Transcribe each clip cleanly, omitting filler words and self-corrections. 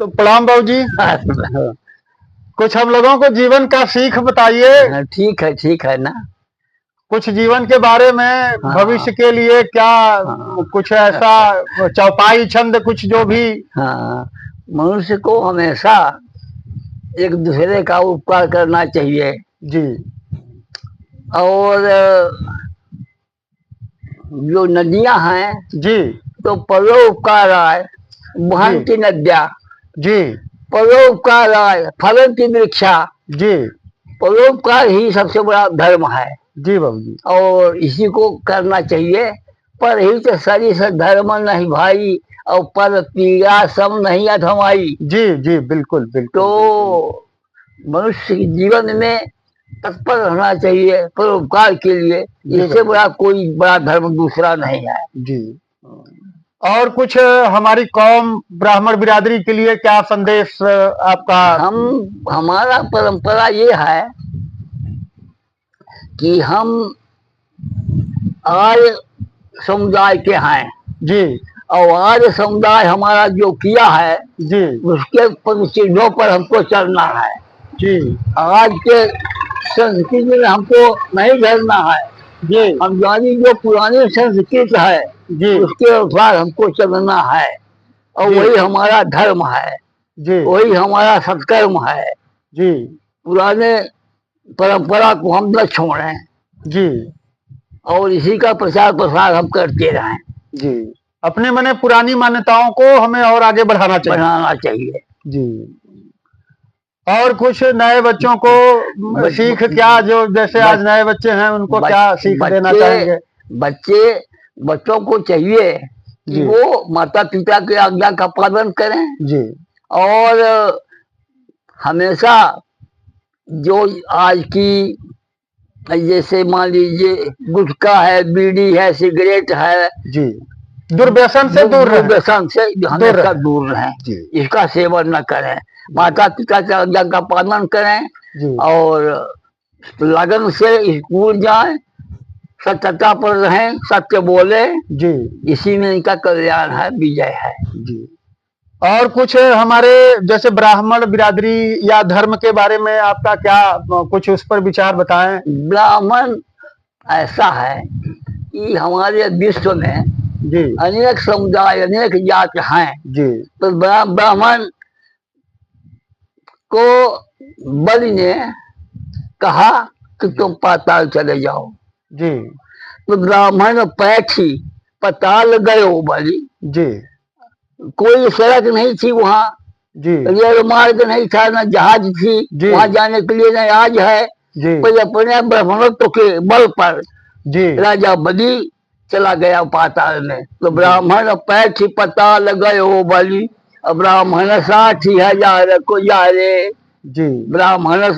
तो प्रणाम बाबू जी। कुछ हम लोगों को जीवन का सीख बताइए। ठीक है ना। कुछ जीवन के बारे में, हाँ, भविष्य के लिए क्या, हाँ, कुछ ऐसा चौपाई छंद कुछ जो भी। हाँ। मनुष्य को हमेशा एक दूसरे का उपकार करना चाहिए। जी और जो नदियां हैं जी तो परोपकाराय जी वहन्ति नद्या, जी परोपकाराय फलन्ति वृक्षा। जी परोपकार ही सबसे बड़ा धर्म है जी बाबू जी। और इसी को करना चाहिए। पर ही तो सरी से धर्म नहीं भाई, और पर पीड़ा सम नहीं अधमाई। जी जी बिल्कुल बिल्कुल। तो मनुष्य के जीवन में तत्पर रहना चाहिए परोपकार के लिए। इससे बड़ा कोई बड़ा धर्म दूसरा नहीं है जी। और कुछ हमारी कौम ब्राह्मण बिरादरी के लिए क्या संदेश आपका? हमारा परंपरा ये है कि हम आर्य समुदाय के हैं जी। और आर्य समुदाय हमारा जो किया है जी उसके चिन्हों पर हमको चलना है। जी आज के संस्कृति में हमको नहीं ढलना है। जी हम जानी जो पुरानी संस्कृति है जी उसके अनुसार हमको चलना है और वही हमारा धर्म है, जी वही हमारा सत्कर्म है। जी पुराने परंपरा को हम न छोड़ें जी और इसी का प्रचार प्रसार हम करते रहें। जी। अपने मने पुरानी मान्यताओं को हमें और आगे बढ़ाना चाहिए। जी। और कुछ नए बच्चों को सीख क्या, जो जैसे आज नए बच्चे हैं उनको क्या सीख देना चाहेंगे? बच्चों को चाहिए कि वो माता पिता की आज्ञा का पालन करें जी। और हमेशा जो आज की जैसे मान लीजिए गुटखा है, बीड़ी है, सिगरेट है, जी, दुर्व्यसन से दूर हमेशा दूर रहें। इसका सेवन न करें, माता पिता की आज्ञा का पालन करें और लगन से स्कूल जाएं, सत्यता पर रहें, सत्य बोले जी। इसी में इनका कल्याण है, विजय है जी। और कुछ हमारे जैसे ब्राह्मण बिरादरी या धर्म के बारे में आपका क्या कुछ उस पर विचार बताएं? ब्राह्मण ऐसा है कि हमारे विश्व में जी अनेक समुदाय, अनेक जात हैं जी। तो ब्राह्मण को बलि ने कहा कि तुम पाताल चले जाओ जी। तो ब्राह्मण पैठी पाताल गए बलि जी। कोई सड़क नहीं थी वहाँ जी, रेल मार्ग नहीं था, न जहाज थी वहाँ जाने के लिए, न आज है जी। कोई अपने ब्राह्मणत्व के बल पर जी राजा बलि चला गया पाताल में। तो ब्राह्मण पैठी पाताल गयो बलि, ब्राह्मण 60,000 को यारे जी। ब्राह्मण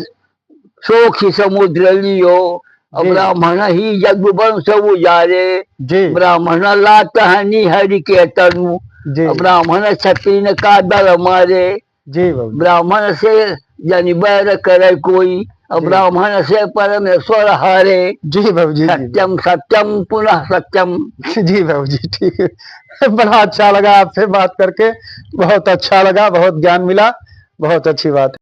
सोखी समुद्र लियो, ब्राह्मण ही जग वंश उजारे जी। ब्राह्मण लात हनी हरि के तनु, ब्राह्मण क्षत्रिय का दल मारे जी। ब्राह्मण से जन बैर करे कोई, ब्राह्मण से परमेश्वर हारे जी। बाबू जी सत्यम सत्यम पुनः सत्यम जी। बाबू जी ठीक है, बड़ा अच्छा लगा आपसे बात करके, बहुत अच्छा लगा, बहुत ज्ञान मिला, बहुत अच्छी बात है।